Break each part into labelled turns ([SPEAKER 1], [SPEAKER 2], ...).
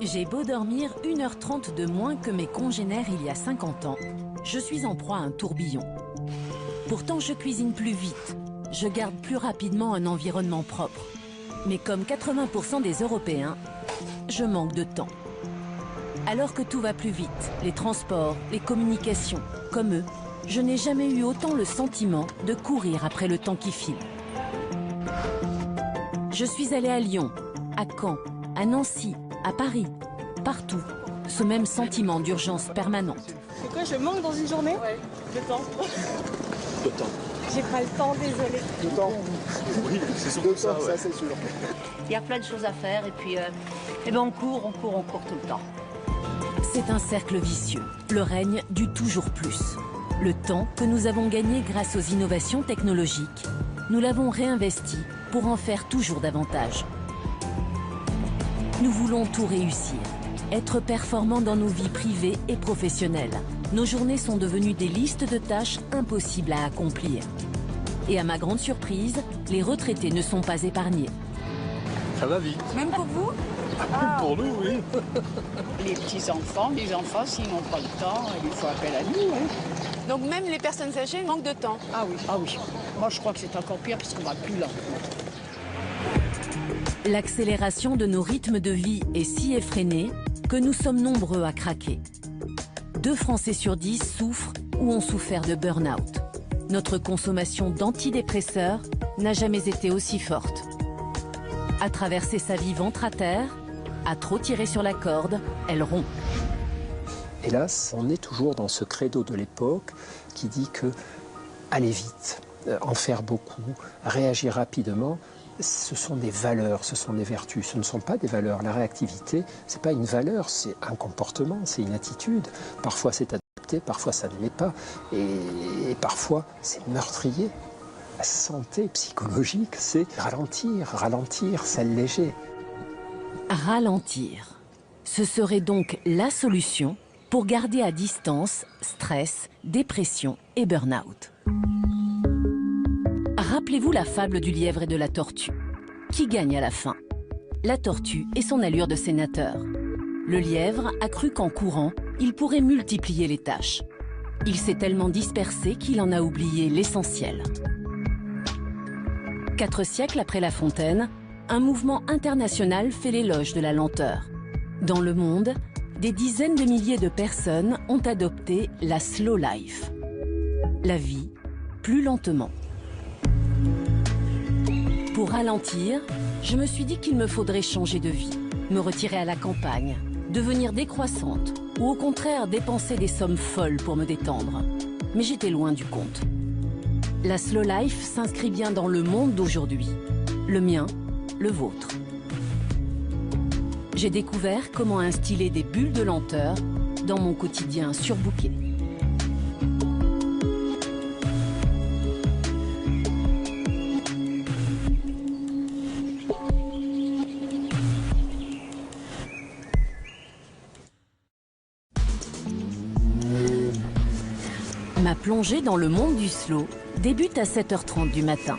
[SPEAKER 1] J'ai beau dormir 1h30 de moins que mes congénères il y a 50 ans, je suis en proie à un tourbillon. Pourtant, je cuisine plus vite, je garde plus rapidement un environnement propre. Mais comme 80% des Européens, je manque de temps. Alors que tout va plus vite, les transports, les communications, comme eux, je n'ai jamais eu autant le sentiment de courir après le temps qui file. Je suis allée à Lyon, à Caen, à Nancy, à Paris, partout, ce même sentiment d'urgence permanente.
[SPEAKER 2] C'est quoi, je manque dans une journée? Ouais, le temps.
[SPEAKER 3] Le temps.
[SPEAKER 2] J'ai pas le temps, désolé.
[SPEAKER 3] Le temps. Oui, c'est surtout ça, ouais. Ça c'est sûr.
[SPEAKER 4] Il y a plein de choses à faire et puis on court tout le temps.
[SPEAKER 1] C'est un cercle vicieux, le règne du toujours plus. Le temps que nous avons gagné grâce aux innovations technologiques, nous l'avons réinvesti pour en faire toujours davantage. Nous voulons tout réussir, être performants dans nos vies privées et professionnelles. Nos journées sont devenues des listes de tâches impossibles à accomplir. Et à ma grande surprise, les retraités ne sont pas épargnés.
[SPEAKER 3] Ça va vite.
[SPEAKER 2] Même pour vous?
[SPEAKER 3] Ah. Pour nous, oui.
[SPEAKER 5] Les petits-enfants, les enfants, s'ils n'ont pas le temps, il faut appel à nous. Hein.
[SPEAKER 2] Donc même les personnes âgées manquent de temps?
[SPEAKER 5] Ah oui, ah oui. Moi, je crois que c'est encore pire parce qu'on va plus lentement.
[SPEAKER 1] L'accélération de nos rythmes de vie est si effrénée que nous sommes nombreux à craquer. 2 Français sur 10 souffrent ou ont souffert de burn-out. Notre consommation d'antidépresseurs n'a jamais été aussi forte. À traverser sa vie ventre à terre, à trop tirer sur la corde, elle rompt.
[SPEAKER 6] Hélas, on est toujours dans ce credo de l'époque qui dit que aller vite, en faire beaucoup, réagir rapidement, ce sont des valeurs, ce sont des vertus, ce ne sont pas des valeurs. La réactivité, ce n'est pas une valeur, c'est un comportement, c'est une attitude. Parfois c'est adapté, parfois ça ne l'est pas, et parfois c'est meurtrier. La santé psychologique, c'est ralentir, s'alléger.
[SPEAKER 1] Ralentir. Ce serait donc la solution pour garder à distance stress, dépression et burn-out. Rappelez-vous la fable du lièvre et de la tortue. Qui gagne à la fin? La tortue et son allure de sénateur. Le lièvre a cru qu'en courant, il pourrait multiplier les tâches. Il s'est tellement dispersé qu'il en a oublié l'essentiel. 4 siècles après La Fontaine, un mouvement international fait l'éloge de la lenteur. Dans le monde, des dizaines de milliers de personnes ont adopté la slow life. La vie, plus lentement. Pour ralentir, je me suis dit qu'il me faudrait changer de vie, me retirer à la campagne, devenir décroissante ou au contraire dépenser des sommes folles pour me détendre. Mais j'étais loin du compte. La slow life s'inscrit bien dans le monde d'aujourd'hui, le mien, le vôtre. J'ai découvert comment instiller des bulles de lenteur dans mon quotidien surbooké. Ma plongée dans le monde du slow débute à 7h30 du matin.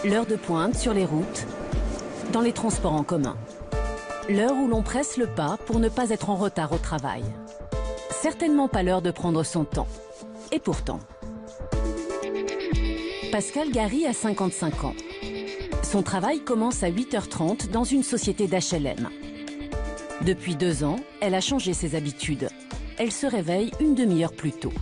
[SPEAKER 1] L'heure de pointe sur les routes, dans les transports en commun. L'heure où l'on presse le pas pour ne pas être en retard au travail. Certainement pas l'heure de prendre son temps. Et pourtant. Pascale Gary a 55 ans. Son travail commence à 8h30 dans une société d'HLM. Depuis 2 ans, elle a changé ses habitudes. Elle se réveille une demi-heure plus tôt.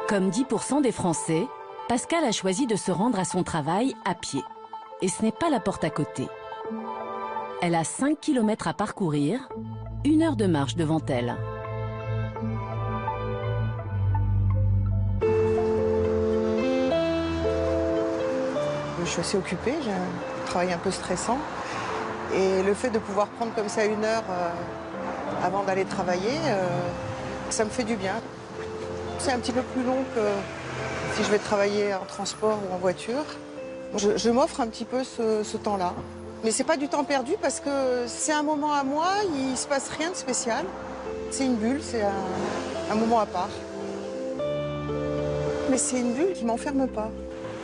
[SPEAKER 1] Comme 10% des Français, Pascale a choisi de se rendre à son travail à pied. Et ce n'est pas la porte à côté. Elle a 5 km à parcourir, 1 heure de marche devant elle.
[SPEAKER 7] Je suis assez occupée, j'ai un travail un peu stressant. Et le fait de pouvoir prendre comme ça 1 heure avant d'aller travailler, ça me fait du bien. C'est un petit peu plus long que si je vais travailler en transport ou en voiture. Je m'offre un petit peu ce temps-là. Mais c'est pas du temps perdu parce que c'est un moment à moi, il se passe rien de spécial. C'est une bulle, c'est un moment à part. Mais c'est une bulle qui m'enferme pas.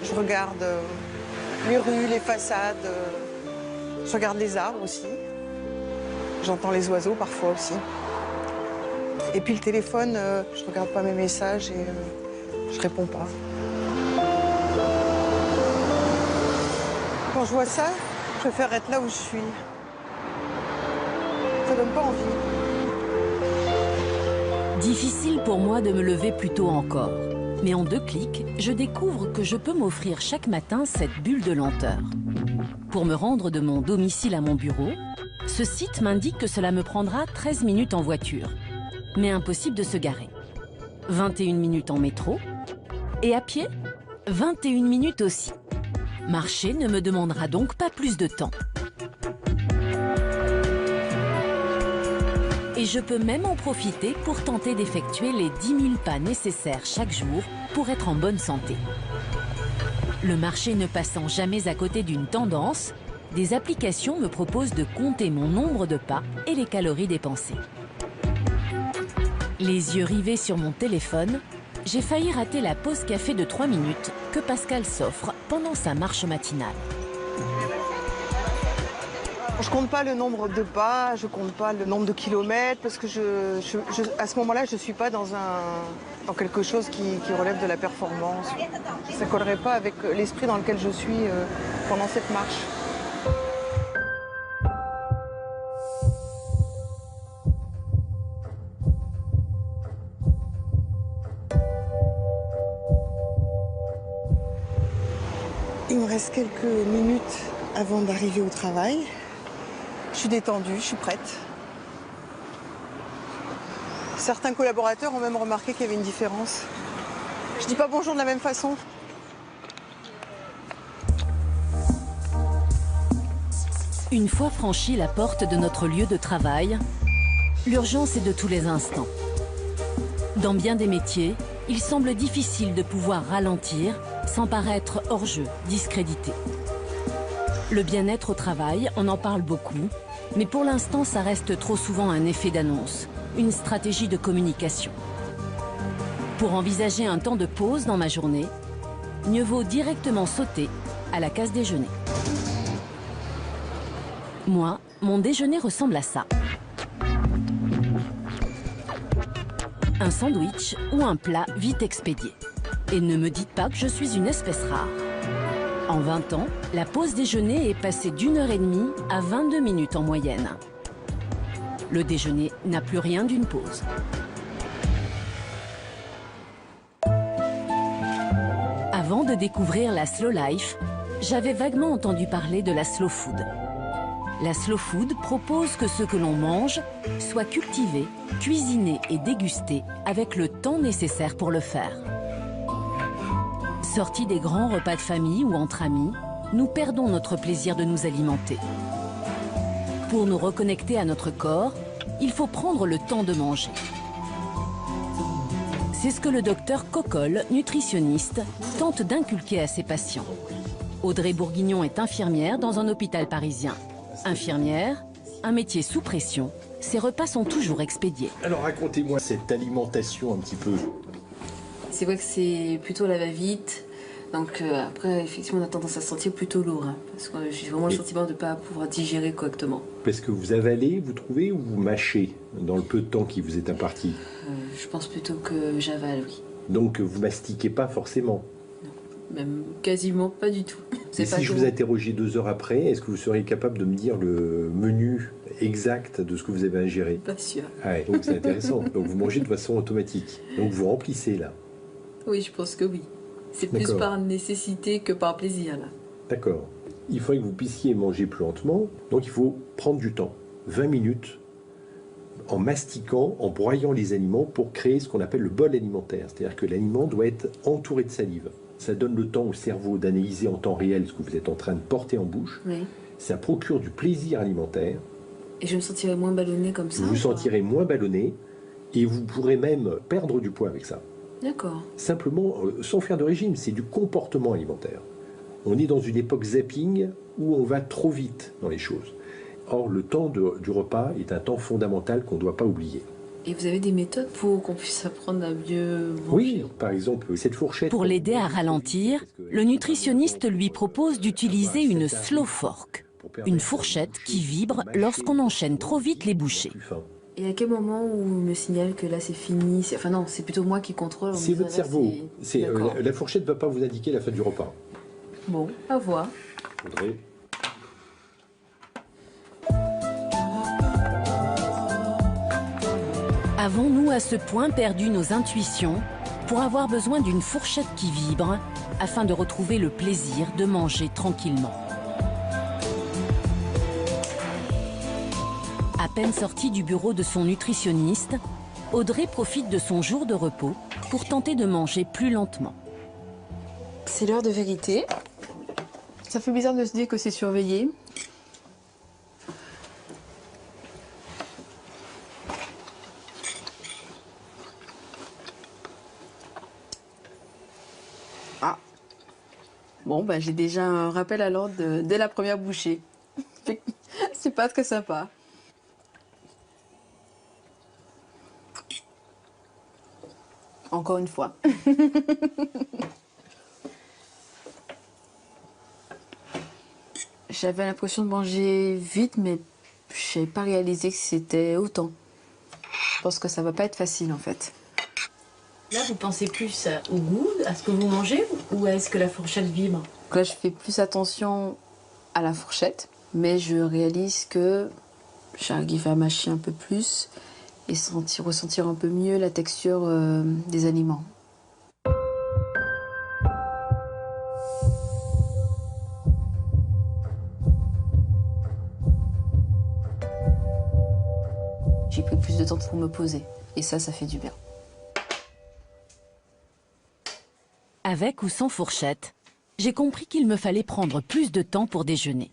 [SPEAKER 7] Je regarde les rues, les façades. Je regarde les arbres aussi. J'entends les oiseaux parfois aussi. Et puis le téléphone, je regarde pas mes messages et je réponds pas. Quand je vois ça, je préfère être là où je suis. Ça donne pas envie.
[SPEAKER 1] Difficile pour moi de me lever plus tôt encore. Mais en 2 clics, je découvre que je peux m'offrir chaque matin cette bulle de lenteur. Pour me rendre de mon domicile à mon bureau, ce site m'indique que cela me prendra 13 minutes en voiture. Mais impossible de se garer. 21 minutes en métro. Et à pied, 21 minutes aussi. Marcher ne me demandera donc pas plus de temps. Et je peux même en profiter pour tenter d'effectuer les 10 000 pas nécessaires chaque jour pour être en bonne santé. Le marché ne passant jamais à côté d'une tendance, des applications me proposent de compter mon nombre de pas et les calories dépensées. Les yeux rivés sur mon téléphone, j'ai failli rater la pause café de 3 minutes que Pascal s'offre pendant sa marche matinale.
[SPEAKER 7] Je compte pas le nombre de pas, je compte pas le nombre de kilomètres, parce que à ce moment-là, je suis pas dans quelque chose qui relève de la performance. Ça collerait pas avec l'esprit dans lequel je suis pendant cette marche. Il me reste quelques minutes avant d'arriver au travail. Je suis détendue, je suis prête. Certains collaborateurs ont même remarqué qu'il y avait une différence. Je dis pas bonjour de la même façon.
[SPEAKER 1] Une fois franchi la porte de notre lieu de travail, l'urgence est de tous les instants. Dans bien des métiers, il semble difficile de pouvoir ralentir sans paraître hors jeu, discrédité. Le bien-être au travail, on en parle beaucoup, mais pour l'instant, ça reste trop souvent un effet d'annonce, une stratégie de communication. Pour envisager un temps de pause dans ma journée, mieux vaut directement sauter à la case déjeuner. Moi, mon déjeuner ressemble à ça. Un sandwich ou un plat vite expédié. Et ne me dites pas que je suis une espèce rare. En 20 ans, la pause déjeuner est passée d'1h30 à 22 minutes en moyenne. Le déjeuner n'a plus rien d'une pause. Avant de découvrir la slow life, j'avais vaguement entendu parler de la slow food. La slow food propose que ce que l'on mange soit cultivé, cuisiné et dégusté avec le temps nécessaire pour le faire. Sortis des grands repas de famille ou entre amis, nous perdons notre plaisir de nous alimenter. Pour nous reconnecter à notre corps, il faut prendre le temps de manger. C'est ce que le docteur Cocolle, nutritionniste, tente d'inculquer à ses patients. Audrey Bourguignon est infirmière dans un hôpital parisien. Infirmière, un métier sous pression, ses repas sont toujours expédiés.
[SPEAKER 8] Alors racontez-moi cette alimentation un petit peu.
[SPEAKER 9] C'est vrai que c'est plutôt la va-vite. Donc après, effectivement, on a tendance à se sentir plutôt lourd. Hein, parce que j'ai vraiment le sentiment de ne pas pouvoir digérer correctement.
[SPEAKER 8] Parce que vous avalez, vous trouvez, ou vous mâchez dans le peu de temps qui vous est imparti?
[SPEAKER 9] Je pense plutôt que j'avale, oui.
[SPEAKER 8] Donc vous mastiquez pas forcément?
[SPEAKER 9] Non, même quasiment pas du tout.
[SPEAKER 8] Et si je vous interrogeais 2 heures après, est-ce que vous seriez capable de me dire le menu exact de ce que vous avez ingéré?
[SPEAKER 9] Pas sûr.
[SPEAKER 8] Ah ouais, donc c'est intéressant. Donc vous mangez de façon automatique. Donc vous remplissez là?
[SPEAKER 9] Oui, je pense que oui. C'est plus par nécessité que par plaisir, là.
[SPEAKER 8] D'accord. Il faudrait que vous puissiez manger plus lentement, donc il faut prendre du temps. 20 minutes en mastiquant, en broyant les aliments pour créer ce qu'on appelle le bol alimentaire. C'est-à-dire que l'aliment doit être entouré de salive. Ça donne le temps au cerveau d'analyser en temps réel ce que vous êtes en train de porter en bouche.
[SPEAKER 9] Oui.
[SPEAKER 8] Ça procure du plaisir alimentaire.
[SPEAKER 9] Et je me sentirai moins ballonnée comme ça?
[SPEAKER 8] Vous vous sentirez moins ballonné et vous pourrez même perdre du poids avec ça.
[SPEAKER 9] D'accord.
[SPEAKER 8] Simplement, sans faire de régime, c'est du comportement alimentaire. On est dans une époque zapping où on va trop vite dans les choses. Or, le temps du repas est un temps fondamental qu'on ne doit pas oublier.
[SPEAKER 9] Et vous avez des méthodes pour qu'on puisse apprendre à mieux manger?
[SPEAKER 8] Oui, par exemple, cette fourchette...
[SPEAKER 1] Pour l'aider à ralentir, le nutritionniste lui propose d'utiliser une slow fork, une fourchette qui vibre lorsqu'on enchaîne trop vite les bouchées.
[SPEAKER 9] Et à quel moment où on me signale que là c'est fini? Enfin non, c'est plutôt moi qui contrôle.
[SPEAKER 8] C'est votre cerveau. La fourchette ne va pas vous indiquer la fin du repas.
[SPEAKER 9] Bon, à voir.
[SPEAKER 8] Audrey.
[SPEAKER 1] Avons-nous à ce point perdu nos intuitions pour avoir besoin d'une fourchette qui vibre afin de retrouver le plaisir de manger tranquillement? À peine sortie du bureau de son nutritionniste, Audrey profite de son jour de repos pour tenter de manger plus lentement.
[SPEAKER 9] C'est l'heure de vérité. Ça fait bizarre de se dire que c'est surveillé. Ah. Bon, bah, j'ai déjà un rappel à l'ordre dès la première bouchée. C'est pas très sympa. Encore une fois. J'avais l'impression de manger vite, mais je n'avais pas réalisé que c'était autant. Je pense que ça va pas être facile en fait.
[SPEAKER 4] Là, vous pensez plus au goût, à ce que vous mangez, ou à ce que la fourchette vibre?
[SPEAKER 9] Donc là, je fais plus attention à la fourchette, mais je réalise que j'arrive à mâcher un peu plus et ressentir un peu mieux la texture des aliments. J'ai pris plus de temps pour me poser et ça fait du bien.
[SPEAKER 1] Avec ou sans fourchette, j'ai compris qu'il me fallait prendre plus de temps pour déjeuner.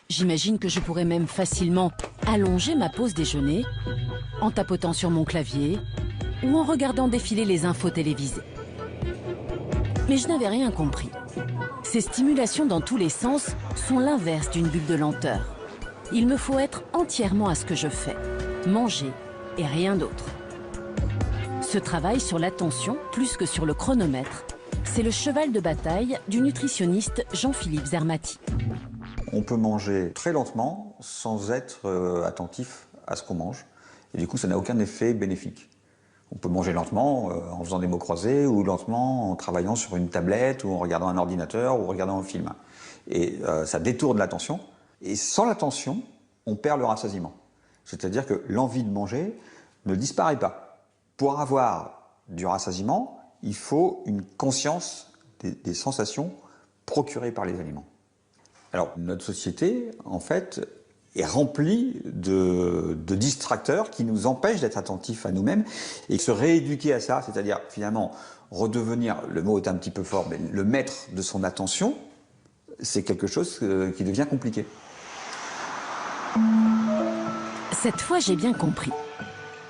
[SPEAKER 1] J'imagine que je pourrais même facilement allonger ma pause déjeuner en tapotant sur mon clavier ou en regardant défiler les infos télévisées. Mais je n'avais rien compris. Ces stimulations dans tous les sens sont l'inverse d'une bulle de lenteur. Il me faut être entièrement à ce que je fais, manger et rien d'autre. Ce travail sur l'attention, plus que sur le chronomètre, c'est le cheval de bataille du nutritionniste Jean-Philippe Zermati.
[SPEAKER 10] On peut manger très lentement sans être attentif à ce qu'on mange. Et du coup, ça n'a aucun effet bénéfique. On peut manger lentement en faisant des mots croisés ou lentement en travaillant sur une tablette ou en regardant un ordinateur ou en regardant un film. Et ça détourne l'attention. Et sans l'attention, on perd le rassasiement. C'est-à-dire que l'envie de manger ne disparaît pas. Pour avoir du rassasiement, il faut une conscience des sensations procurées par les aliments. Alors, notre société, en fait, est remplie de distracteurs qui nous empêchent d'être attentifs à nous-mêmes et se rééduquer à ça, c'est-à-dire finalement redevenir, le mot est un petit peu fort, mais le maître de son attention, c'est quelque chose qui devient compliqué.
[SPEAKER 1] Cette fois, j'ai bien compris.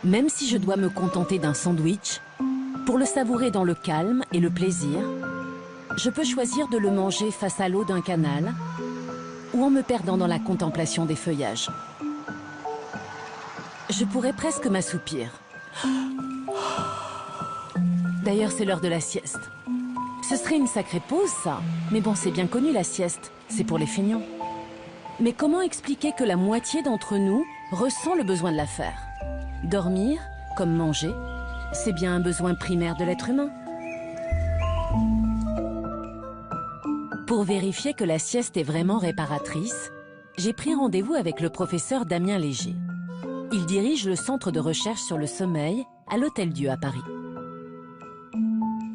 [SPEAKER 1] Même si je dois me contenter d'un sandwich, pour le savourer dans le calme et le plaisir, je peux choisir de le manger face à l'eau d'un canal ou en me perdant dans la contemplation des feuillages. Je pourrais presque m'assoupir. D'ailleurs, c'est l'heure de la sieste. Ce serait une sacrée pause, ça. Mais bon, c'est bien connu, la sieste. C'est pour les feignants. Mais comment expliquer que la moitié d'entre nous ressent le besoin de la faire? Dormir, comme manger, c'est bien un besoin primaire de l'être humain. Pour vérifier que la sieste est vraiment réparatrice, j'ai pris rendez-vous avec le professeur Damien Léger. Il dirige le centre de recherche sur le sommeil à l'Hôtel-Dieu à Paris.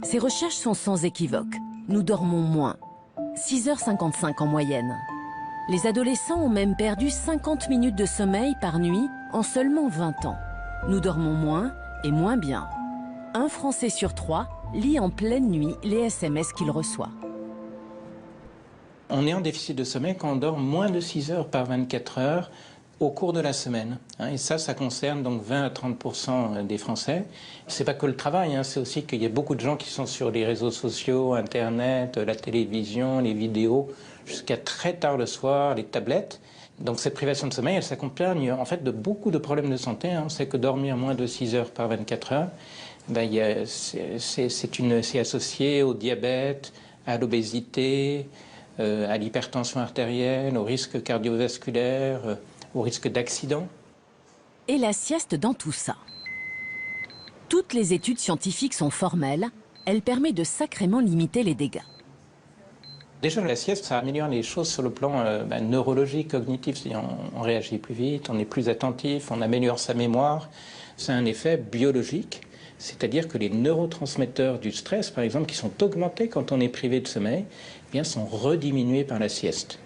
[SPEAKER 1] Ces recherches sont sans équivoque. Nous dormons moins, 6h55 en moyenne. Les adolescents ont même perdu 50 minutes de sommeil par nuit en seulement 20 ans. Nous dormons moins et moins bien. Un Français sur 3 lit en pleine nuit les SMS qu'il reçoit.
[SPEAKER 11] On est en déficit de sommeil quand on dort moins de 6 heures par 24 heures au cours de la semaine. Et ça concerne donc 20 à 30% des Français. C'est pas que le travail, c'est aussi qu'il y a beaucoup de gens qui sont sur les réseaux sociaux, Internet, la télévision, les vidéos, jusqu'à très tard le soir, les tablettes. Donc cette privation de sommeil, elle s'accompagne en fait de beaucoup de problèmes de santé. On sait que dormir moins de 6 heures par 24 heures, c'est associé au diabète, à l'obésité, à l'hypertension artérielle, au risque cardiovasculaire, au risque d'accident.
[SPEAKER 1] Et la sieste dans tout ça. Toutes les études scientifiques sont formelles, elle permet de sacrément limiter les dégâts.
[SPEAKER 11] Déjà, la sieste, ça améliore les choses sur le plan neurologique, cognitif. On réagit plus vite, on est plus attentif, on améliore sa mémoire. C'est un effet biologique, c'est-à-dire que les neurotransmetteurs du stress, par exemple, qui sont augmentés quand on est privé de sommeil, eh bien, sont rediminués par la sieste.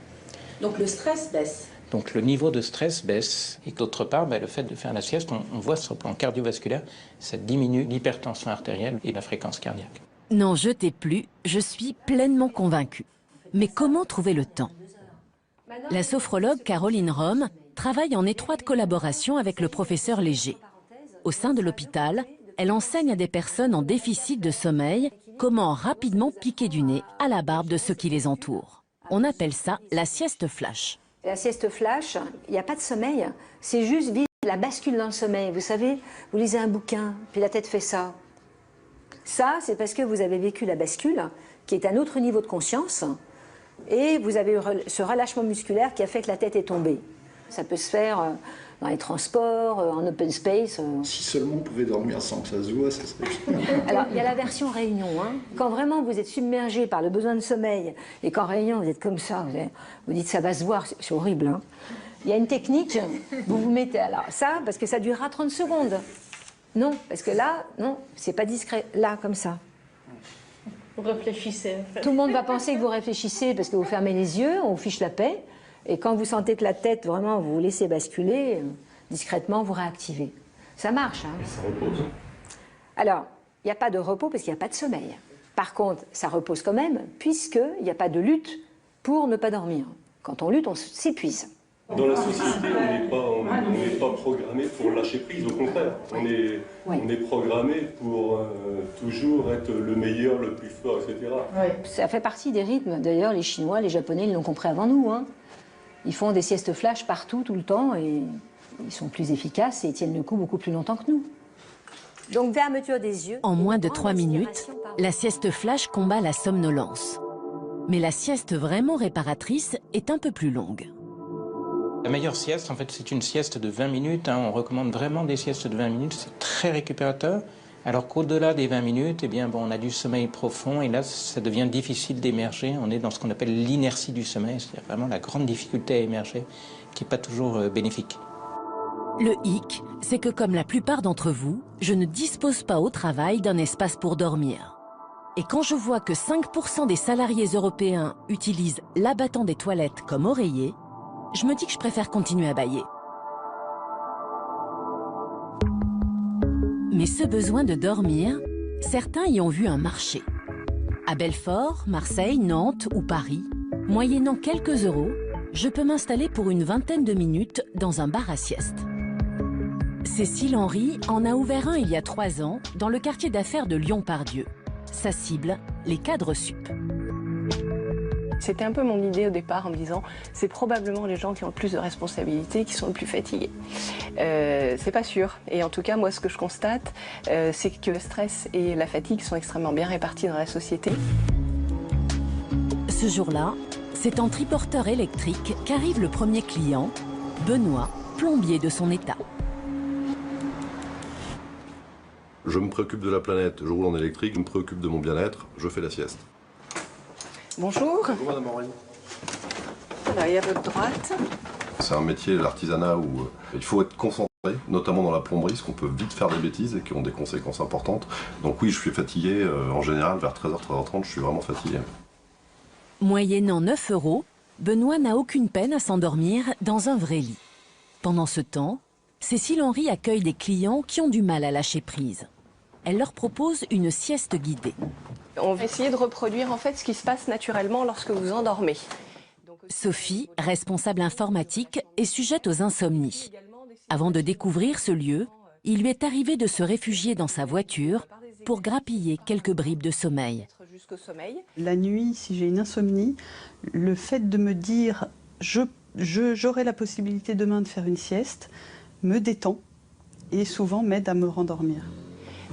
[SPEAKER 4] Donc le stress baisse.
[SPEAKER 11] Donc le niveau de stress baisse. Et d'autre part, le fait de faire la sieste, on voit sur le plan cardiovasculaire, ça diminue l'hypertension artérielle et la fréquence cardiaque.
[SPEAKER 1] N'en jetez plus, je suis pleinement convaincue. Mais comment trouver le temps? La sophrologue Caroline Rome travaille en étroite collaboration avec le professeur Léger. Au sein de l'hôpital, elle enseigne à des personnes en déficit de sommeil comment rapidement piquer du nez à la barbe de ceux qui les entourent. On appelle ça la sieste flash.
[SPEAKER 12] La sieste flash, il n'y a pas de sommeil, c'est juste vivre la bascule dans le sommeil. Vous savez, vous lisez un bouquin, puis la tête fait ça. Ça, c'est parce que vous avez vécu la bascule, qui est un autre niveau de conscience, et vous avez eu ce relâchement musculaire qui a fait que la tête est tombée. Ça peut se faire dans les transports, en open space.
[SPEAKER 3] Si seulement on pouvait dormir sans que ça se voit, ça serait bien.
[SPEAKER 12] Alors, il y a la version réunion. Quand vraiment vous êtes submergé par le besoin de sommeil, et qu'en réunion vous êtes comme ça, vous dites ça va se voir, c'est horrible. Il y a une technique, vous vous mettez, alors ça, parce que ça durera 30 secondes. Non, parce que là, non, c'est pas discret. Là, comme ça.
[SPEAKER 4] Vous réfléchissez. En fait.
[SPEAKER 12] Tout le monde va penser que vous réfléchissez parce que vous fermez les yeux, on vous fiche la paix. Et quand vous sentez que la tête, vraiment, vous vous laissez basculer, discrètement, vous réactivez. Ça marche.
[SPEAKER 8] Et ça repose.
[SPEAKER 12] Alors, il n'y a pas de repos parce qu'il n'y a pas de sommeil. Par contre, ça repose quand même, puisqu'il n'y a pas de lutte pour ne pas dormir. Quand on lutte, on s'épuise.
[SPEAKER 13] Dans la société, on n'est pas programmé pour lâcher prise, au contraire. On est programmé pour toujours être le meilleur, le plus fort, etc.
[SPEAKER 12] Ça fait partie des rythmes. D'ailleurs, les Chinois, les Japonais, ils l'ont compris avant nous. Ils font des siestes flash partout, tout le temps, et ils sont plus efficaces et ils tiennent le coup beaucoup plus longtemps que nous. Donc, fermeture des yeux.
[SPEAKER 1] En moins de 3 minutes, la sieste flash combat la somnolence. Mais la sieste vraiment réparatrice est un peu plus longue.
[SPEAKER 11] La meilleure sieste, en fait, c'est une sieste de 20 minutes. On recommande vraiment des siestes de 20 minutes. C'est très récupérateur. Alors qu'au-delà des 20 minutes, on a du sommeil profond. Et là, ça devient difficile d'émerger. On est dans ce qu'on appelle l'inertie du sommeil. C'est vraiment la grande difficulté à émerger, qui n'est pas toujours bénéfique.
[SPEAKER 1] Le hic, c'est que comme la plupart d'entre vous, je ne dispose pas au travail d'un espace pour dormir. Et quand je vois que 5% des salariés européens utilisent l'abattant des toilettes comme oreiller, je me dis que je préfère continuer à bâiller. Mais ce besoin de dormir, certains y ont vu un marché. À Belfort, Marseille, Nantes ou Paris, moyennant quelques euros, je peux m'installer pour une vingtaine de minutes dans un bar à sieste. Cécile Henry en a ouvert un il y a 3 ans dans le quartier d'affaires de Lyon-Pardieu. Sa cible, les cadres sup.
[SPEAKER 2] C'était un peu mon idée au départ en me disant c'est probablement les gens qui ont le plus de responsabilités qui sont le plus fatigués. C'est pas sûr. Et en tout cas, moi, ce que je constate, c'est que le stress et la fatigue sont extrêmement bien répartis dans la société.
[SPEAKER 1] Ce jour-là, c'est en triporteur électrique qu'arrive le premier client, Benoît, plombier de son état.
[SPEAKER 14] Je me préoccupe de la planète, je roule en électrique, je me préoccupe de mon bien-être, je fais la sieste.
[SPEAKER 2] Bonjour.
[SPEAKER 14] Bonjour Madame Henry.
[SPEAKER 2] Alors, il y a votre droite.
[SPEAKER 14] C'est un métier, l'artisanat, où il faut être concentré, notamment dans la plomberie, parce qu'on peut vite faire des bêtises et qui ont des conséquences importantes. Donc oui, je suis fatigué, en général, vers 13h, 13h30, je suis vraiment fatigué.
[SPEAKER 1] Moyennant 9 euros, Benoît n'a aucune peine à s'endormir dans un vrai lit. Pendant ce temps, Cécile Henry accueille des clients qui ont du mal à lâcher prise. Elle leur propose une sieste guidée.
[SPEAKER 2] On va essayer de reproduire en fait ce qui se passe naturellement lorsque vous endormez.
[SPEAKER 1] Sophie, responsable informatique, est sujette aux insomnies. Avant de découvrir ce lieu, il lui est arrivé de se réfugier dans sa voiture pour grappiller quelques bribes de sommeil.
[SPEAKER 15] La nuit, si j'ai une insomnie, le fait de me dire je j'aurai la possibilité demain de faire une sieste, me détend et souvent m'aide à me rendormir.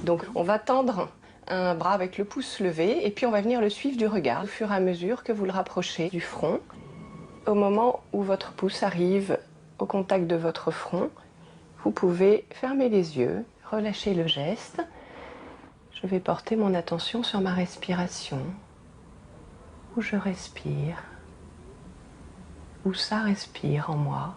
[SPEAKER 2] Donc on va tendre un bras avec le pouce levé et puis on va venir le suivre du regard au fur et à mesure que vous le rapprochez du front. Au moment où votre pouce arrive au contact de votre front, vous pouvez fermer les yeux, relâcher le geste. Je vais porter mon attention sur ma respiration, où je respire, où ça respire en moi.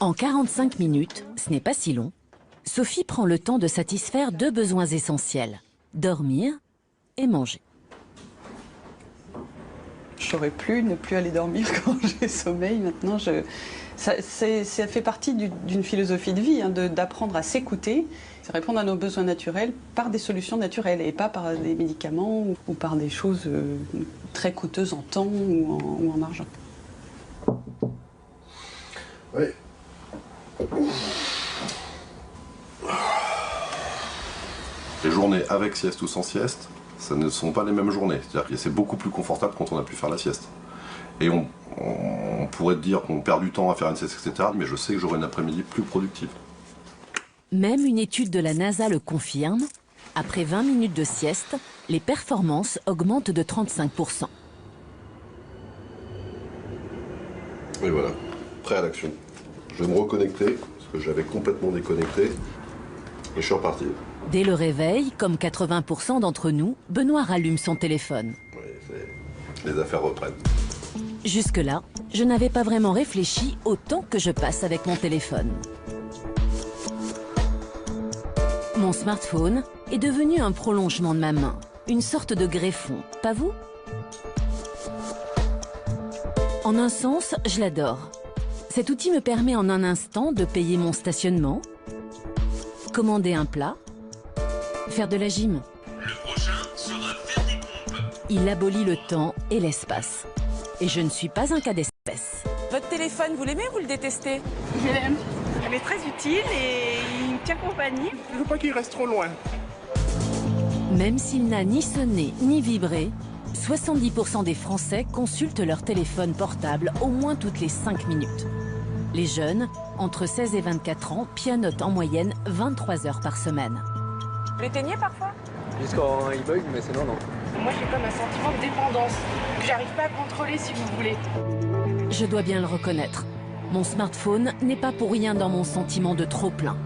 [SPEAKER 1] En 45 minutes, ce n'est pas si long, Sophie prend le temps de satisfaire 2 besoins essentiels, dormir et manger.
[SPEAKER 15] J'aurais pu ne plus aller dormir quand j'ai sommeil. Maintenant, ça fait partie d'une philosophie de vie, hein, d'apprendre à s'écouter, répondre à nos besoins naturels par des solutions naturelles et pas par des médicaments ou par des choses très coûteuses en temps ou en argent.
[SPEAKER 3] Oui.
[SPEAKER 14] Les journées avec sieste ou sans sieste, ça ne sont pas les mêmes journées. C'est-à-dire que c'est beaucoup plus confortable quand on a pu faire la sieste. Et on pourrait dire qu'on perd du temps à faire une sieste, etc. Mais je sais que j'aurai une après-midi plus productive.
[SPEAKER 1] Même une étude de la NASA le confirme. Après 20 minutes de sieste, les performances augmentent de 35%.
[SPEAKER 14] Et voilà, prêt à l'action. Je vais me reconnecter, parce que j'avais complètement déconnecté. Et je suis reparti.
[SPEAKER 1] Dès le réveil, comme 80% d'entre nous, Benoît rallume son téléphone.
[SPEAKER 14] Oui, les affaires reprennent.
[SPEAKER 1] Jusque-là, je n'avais pas vraiment réfléchi au temps que je passe avec mon téléphone. Mon smartphone est devenu un prolongement de ma main, une sorte de greffon, pas vous? En un sens, je l'adore. Cet outil me permet en un instant de payer mon stationnement, commander un plat, faire de la gym.
[SPEAKER 16] Le prochain sera faire des pompes.
[SPEAKER 1] Il abolit le temps et l'espace. Et je ne suis pas un cas d'espèce.
[SPEAKER 17] Votre téléphone, vous l'aimez ou vous le détestez?
[SPEAKER 18] Je l'aime. Elle est très utile et il me tient compagnie.
[SPEAKER 19] Je veux pas qu'il reste trop loin.
[SPEAKER 1] Même s'il n'a ni sonné ni vibré, 70% des Français consultent leur téléphone portable au moins toutes les 5 minutes. Les jeunes, entre 16 et 24 ans, pianotent en moyenne 23 heures par semaine.
[SPEAKER 17] Vous l'éteignez parfois?
[SPEAKER 20] Juste quand il bug, mais sinon non.
[SPEAKER 18] Moi j'ai comme un sentiment de dépendance que j'arrive pas à contrôler si vous voulez.
[SPEAKER 1] Je dois bien le reconnaître. Mon smartphone n'est pas pour rien dans mon sentiment de trop-plein.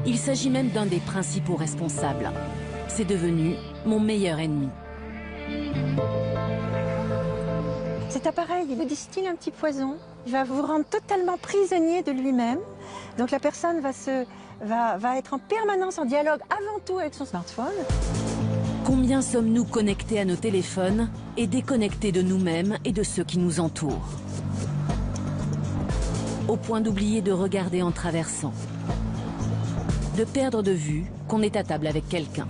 [SPEAKER 1] Il s'agit même d'un des principaux responsables. C'est devenu mon meilleur ennemi.
[SPEAKER 21] Cet appareil, il vous distille un petit poison. Il va vous rendre totalement prisonnier de lui-même. Donc la personne va être en permanence en dialogue avant tout avec son smartphone.
[SPEAKER 1] Combien sommes-nous connectés à nos téléphones et déconnectés de nous-mêmes et de ceux qui nous entourent? Au point d'oublier de regarder en traversant, de perdre de vue qu'on est à table avec quelqu'un.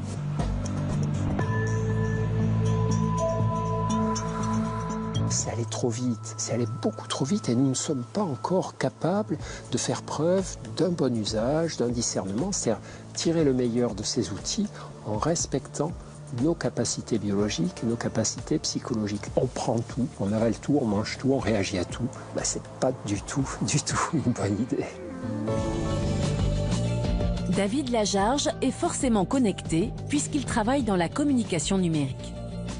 [SPEAKER 6] C'est allé trop vite, c'est allé beaucoup trop vite et nous ne sommes pas encore capables de faire preuve d'un bon usage, d'un discernement, c'est-à-dire tirer le meilleur de ces outils en respectant nos capacités biologiques et nos capacités psychologiques. On prend tout, on avale tout, on mange tout, on réagit à tout. Ben, c'est pas du tout une bonne idée.
[SPEAKER 1] David Lajarge est forcément connecté puisqu'il travaille dans la communication numérique.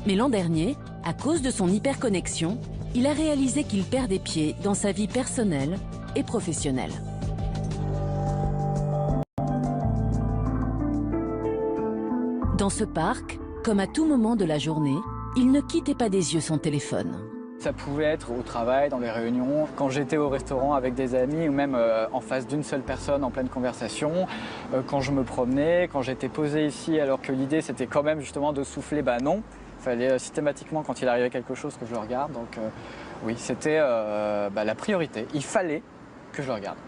[SPEAKER 1] Mais l'an dernier, à cause de son hyperconnexion, il a réalisé qu'il perd des pieds dans sa vie personnelle et professionnelle. Dans ce parc, comme à tout moment de la journée, il ne quittait pas des yeux son téléphone.
[SPEAKER 20] Ça pouvait être au travail, dans les réunions, quand j'étais au restaurant avec des amis ou même en face d'une seule personne en pleine conversation, quand je me promenais, quand j'étais posé ici alors que l'idée c'était quand même justement de souffler, bah non. Il fallait systématiquement quand il arrivait quelque chose que je le regarde, donc oui, c'était la priorité. Il fallait que je le regarde.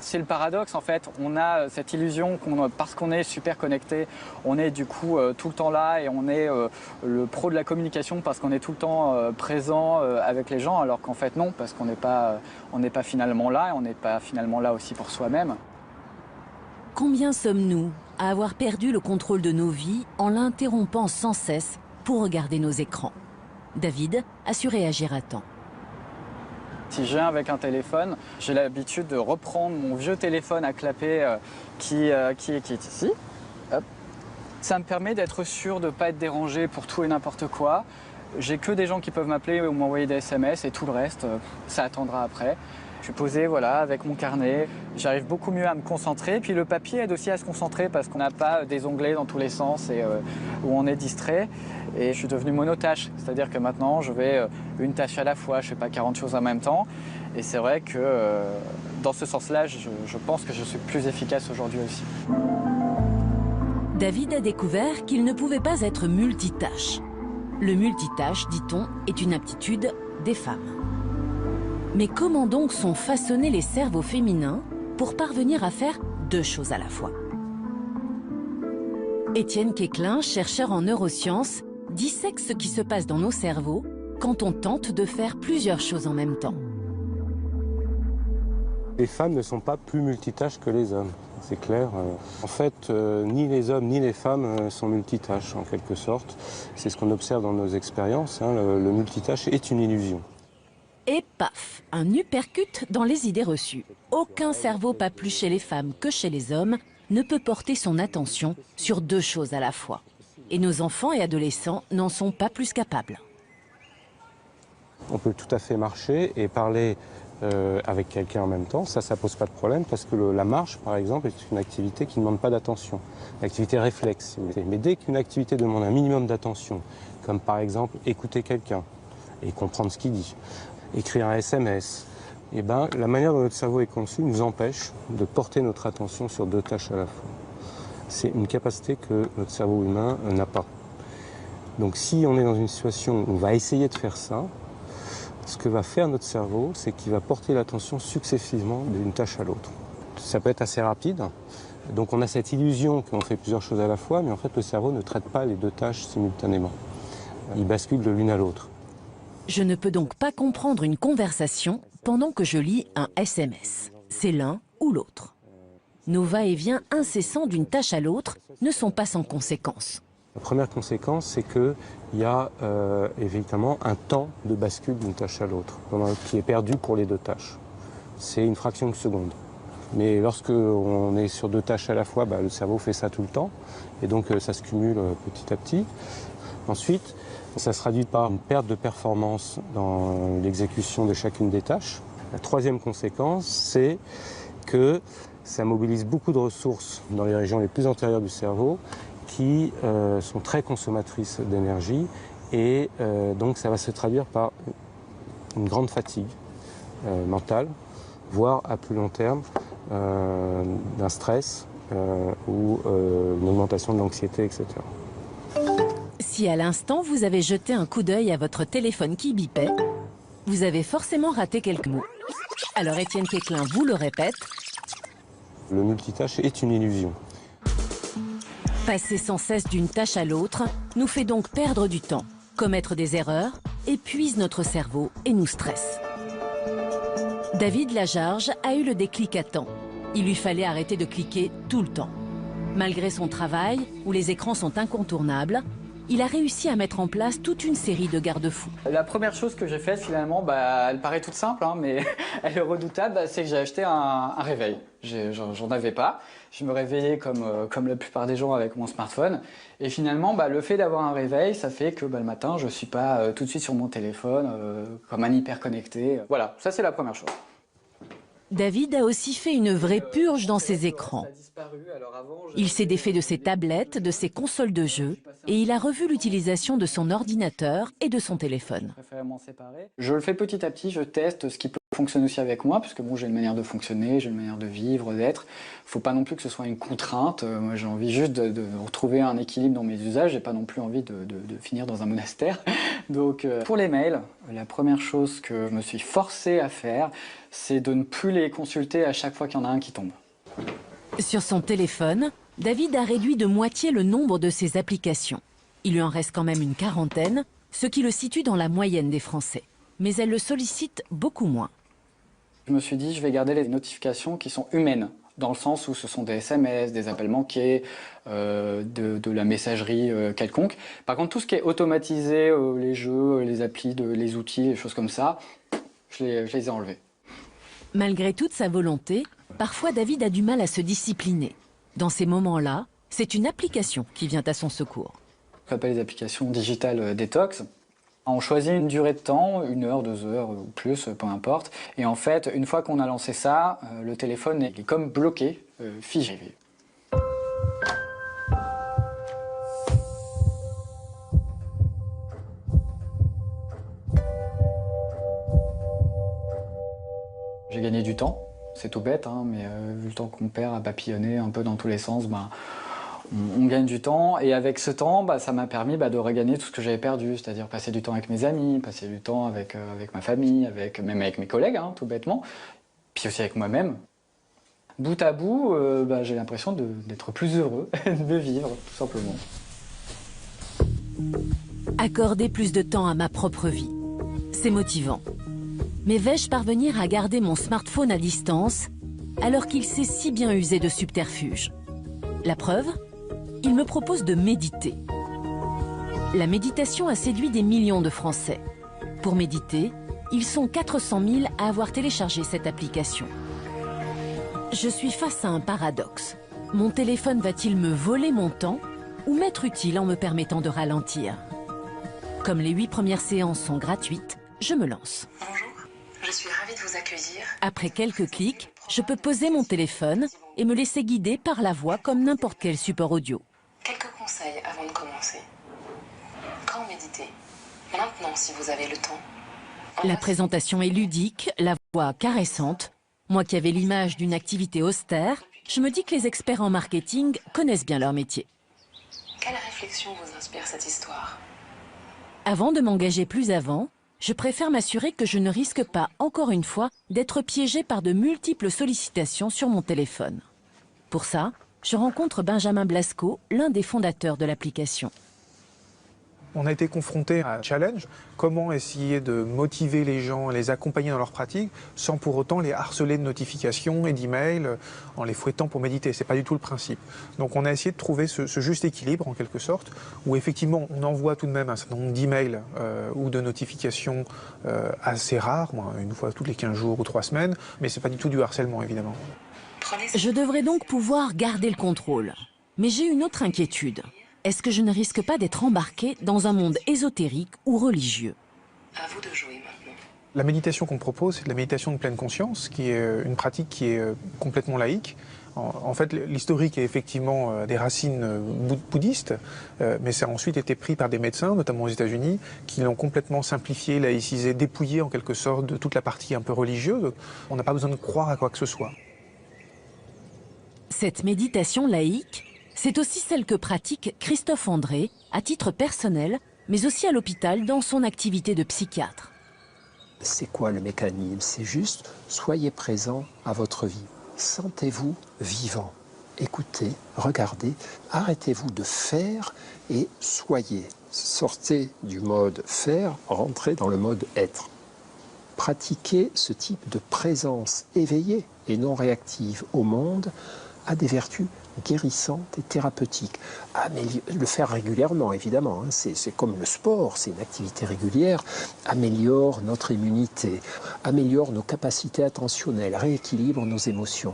[SPEAKER 20] C'est le paradoxe en fait, on a cette illusion parce qu'on est super connecté, on est du coup tout le temps là et on est le pro de la communication parce qu'on est tout le temps présent avec les gens, alors qu'en fait non, parce qu'on n'est pas finalement là et on n'est pas finalement là aussi pour soi-même.
[SPEAKER 1] Combien sommes-nous à avoir perdu le contrôle de nos vies en l'interrompant sans cesse pour regarder nos écrans? David a su réagir à temps.
[SPEAKER 20] Si je viens avec un téléphone, j'ai l'habitude de reprendre mon vieux téléphone à clapper qui est ici. Hop. Ça me permet d'être sûr de ne pas être dérangé pour tout et n'importe quoi. J'ai que des gens qui peuvent m'appeler ou m'envoyer des SMS et tout le reste, ça attendra après. Je suis posé voilà, avec mon carnet, j'arrive beaucoup mieux à me concentrer. Puis le papier aide aussi à se concentrer parce qu'on n'a pas des onglets dans tous les sens et où on est distrait. Et je suis devenu monotâche, c'est-à-dire que maintenant je vais une tâche à la fois, je ne fais pas 40 choses en même temps. Et c'est vrai que dans ce sens-là, je pense que je suis plus efficace aujourd'hui aussi.
[SPEAKER 1] David a découvert qu'il ne pouvait pas être multitâche. Le multitâche, dit-on, est une aptitude des femmes. Mais comment donc sont façonnés les cerveaux féminins pour parvenir à faire deux choses à la fois? Étienne Quéclin, chercheur en neurosciences, dissèque ce qui se passe dans nos cerveaux quand on tente de faire plusieurs choses en même temps.
[SPEAKER 19] Les femmes ne sont pas plus multitâches que les hommes, c'est clair. En fait, ni les hommes ni les femmes sont multitâches en quelque sorte. C'est ce qu'on observe dans nos expériences, hein. Le multitâche est une illusion.
[SPEAKER 1] Et paf, un uppercut dans les idées reçues. Aucun cerveau, pas plus chez les femmes que chez les hommes, ne peut porter son attention sur deux choses à la fois. Et nos enfants et adolescents n'en sont pas plus capables.
[SPEAKER 19] On peut tout à fait marcher et parler avec quelqu'un en même temps. Ça pose pas de problème parce que la marche, par exemple, est une activité qui ne demande pas d'attention. Une activité réflexe, si vous voulez. Mais dès qu'une activité demande un minimum d'attention, comme par exemple écouter quelqu'un et comprendre ce qu'il dit, écrire un SMS, eh ben, la manière dont notre cerveau est conçu nous empêche de porter notre attention sur deux tâches à la fois. C'est une capacité que notre cerveau humain n'a pas. Donc si on est dans une situation où on va essayer de faire ça, ce que va faire notre cerveau, c'est qu'il va porter l'attention successivement d'une tâche à l'autre. Ça peut être assez rapide, donc on a cette illusion qu'on fait plusieurs choses à la fois, mais en fait le cerveau ne traite pas les deux tâches simultanément. Il bascule de l'une à l'autre.
[SPEAKER 1] Je ne peux donc pas comprendre une conversation pendant que je lis un SMS. C'est l'un ou l'autre. Nos va-et-vient incessants d'une tâche à l'autre ne sont pas sans conséquences.
[SPEAKER 19] La première conséquence, c'est qu'il y a évidemment un temps de bascule d'une tâche à l'autre, qui est perdu pour les deux tâches. C'est une fraction de seconde. Mais lorsque on est sur deux tâches à la fois, le cerveau fait ça tout le temps, et donc ça se cumule petit à petit. Ensuite, ça se traduit par une perte de performance dans l'exécution de chacune des tâches. La troisième conséquence, c'est que ça mobilise beaucoup de ressources dans les régions les plus antérieures du cerveau qui sont très consommatrices d'énergie et donc ça va se traduire par une grande fatigue mentale, voire à plus long terme d'un stress ou une augmentation de l'anxiété, etc.
[SPEAKER 1] Si à l'instant vous avez jeté un coup d'œil à votre téléphone qui bipait, vous avez forcément raté quelques mots. Alors Étienne Quéclin vous le répète.
[SPEAKER 19] Le multitâche est une illusion.
[SPEAKER 1] Passer sans cesse d'une tâche à l'autre nous fait donc perdre du temps, commettre des erreurs, épuise notre cerveau et nous stresse. David Lajarge a eu le déclic à temps. Il lui fallait arrêter de cliquer tout le temps. Malgré son travail, où les écrans sont incontournables, il a réussi à mettre en place toute une série de garde-fous.
[SPEAKER 20] La première chose que j'ai faite finalement, elle paraît toute simple, hein, mais elle est redoutable, c'est que j'ai acheté un réveil. J'en avais pas. Je me réveillais comme la plupart des gens avec mon smartphone. Et finalement, le fait d'avoir un réveil, ça fait que le matin, je ne suis pas tout de suite sur mon téléphone, comme un hyper connecté. Voilà, ça c'est la première chose.
[SPEAKER 1] David a aussi fait une vraie purge dans ses écrans. Il s'est défait de ses tablettes, de ses consoles de jeux, et il a revu l'utilisation de son ordinateur et de son téléphone.
[SPEAKER 20] Je le fais petit à petit, je teste ce qui peut fonctionne aussi avec moi, parce que bon, j'ai une manière de fonctionner, j'ai une manière de vivre, d'être. Il ne faut pas non plus que ce soit une contrainte. Moi, j'ai envie juste de retrouver un équilibre dans mes usages. J'ai pas non plus envie de finir dans un monastère. Donc, pour les mails, la première chose que je me suis forcé à faire, c'est de ne plus les consulter à chaque fois qu'il y en a un qui tombe.
[SPEAKER 1] Sur son téléphone, David a réduit de moitié le nombre de ses applications. Il lui en reste quand même une quarantaine, ce qui le situe dans la moyenne des Français. Mais elle le sollicite beaucoup moins.
[SPEAKER 20] Je me suis dit, je vais garder les notifications qui sont humaines, dans le sens où ce sont des SMS, des appels manqués, de la messagerie quelconque. Par contre, tout ce qui est automatisé, les jeux, les applis, les outils, les choses comme ça, je les ai enlevés.
[SPEAKER 1] Malgré toute sa volonté, parfois David a du mal à se discipliner. Dans ces moments-là, c'est une application qui vient à son secours.
[SPEAKER 20] On appelle les applications digitales détox. On choisit une durée de temps, 1 heure, 2 heures ou plus, peu importe. Et en fait, une fois qu'on a lancé ça, le téléphone est comme bloqué, figé. J'ai gagné du temps, c'est tout bête, hein, mais vu le temps qu'on perd à papillonner un peu dans tous les sens, on gagne du temps. Et avec ce temps, ça m'a permis de regagner tout ce que j'avais perdu, c'est-à-dire passer du temps avec mes amis, passer du temps avec ma famille, même avec mes collègues, hein, tout bêtement, puis aussi avec moi-même. Bout à bout, j'ai l'impression d'être plus heureux, de vivre, tout simplement.
[SPEAKER 1] Accorder plus de temps à ma propre vie, c'est motivant. Mais vais-je parvenir à garder mon smartphone à distance alors qu'il sait si bien user de subterfuges? La preuve? Il me propose de méditer. La méditation a séduit des millions de Français. Pour méditer, ils sont 400 000 à avoir téléchargé cette application. Je suis face à un paradoxe. Mon téléphone va-t-il me voler mon temps ou m'être utile en me permettant de ralentir? Comme les 8 premières séances sont gratuites, je me lance.
[SPEAKER 5] Bonjour, je suis ravie de vous accueillir.
[SPEAKER 1] Après quelques clics, je peux poser mon téléphone et me laisser guider par la voix comme n'importe quel support audio.
[SPEAKER 5] Quelques conseils avant de commencer. Quand méditer? Maintenant, si vous avez le temps.
[SPEAKER 1] La présentation est ludique, la voix caressante. Moi qui avais l'image d'une activité austère, je me dis que les experts en marketing connaissent bien leur métier.
[SPEAKER 5] Quelle réflexion vous inspire cette histoire?
[SPEAKER 1] Avant de m'engager plus avant, je préfère m'assurer que je ne risque pas, encore une fois, d'être piégé par de multiples sollicitations sur mon téléphone. Pour ça, je rencontre Benjamin Blasco, l'un des fondateurs de l'application.
[SPEAKER 22] On a été confronté à un challenge, comment essayer de motiver les gens, les accompagner dans leur pratique, sans pour autant les harceler de notifications et d'emails, en les fouettant pour méditer. C'est pas du tout le principe. Donc on a essayé de trouver ce juste équilibre, en quelque sorte, où effectivement on envoie tout de même un certain nombre d'emails ou de notifications assez rares, une fois toutes les 15 jours ou 3 semaines, mais c'est pas du tout du harcèlement, évidemment.
[SPEAKER 1] Je devrais donc pouvoir garder le contrôle. Mais j'ai une autre inquiétude. Est-ce que je ne risque pas d'être embarqué dans un monde ésotérique ou religieux?
[SPEAKER 5] À vous de jouer maintenant.
[SPEAKER 22] La méditation qu'on propose, c'est de la méditation de pleine conscience, qui est une pratique qui est complètement laïque. En fait, l'historique est effectivement des racines bouddhistes, mais ça a ensuite été pris par des médecins, notamment aux États-Unis, qui l'ont complètement simplifié, laïcisé, dépouillé en quelque sorte de toute la partie un peu religieuse. On n'a pas besoin de croire à quoi que ce soit.
[SPEAKER 1] Cette méditation laïque, c'est aussi celle que pratique Christophe André, à titre personnel, mais aussi à l'hôpital dans son activité de psychiatre.
[SPEAKER 6] C'est quoi le mécanisme? C'est juste, soyez présent à votre vie. Sentez-vous vivant. Écoutez, regardez, arrêtez-vous de faire et soyez. Sortez du mode faire, rentrez dans le mode être. Pratiquer ce type de présence éveillée et non réactive au monde a des vertus guérissantes et thérapeutiques. Le faire régulièrement, évidemment, hein, c'est comme le sport, c'est une activité régulière, améliore notre immunité, améliore nos capacités attentionnelles, rééquilibre nos émotions.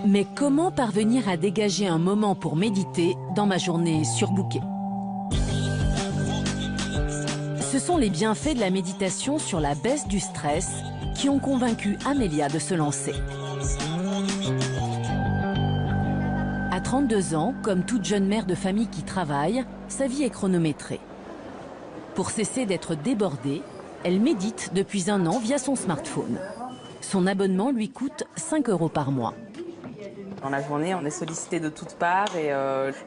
[SPEAKER 1] Mais comment parvenir à dégager un moment pour méditer dans ma journée surbookée? Ce sont les bienfaits de la méditation sur la baisse du stress qui ont convaincu Amélia de se lancer. À 32 ans, comme toute jeune mère de famille qui travaille, sa vie est chronométrée. Pour cesser d'être débordée, Elle médite depuis 1 an via son smartphone. Son abonnement lui coûte 5 € par mois.
[SPEAKER 7] Dans la journée, on est sollicité de toutes parts et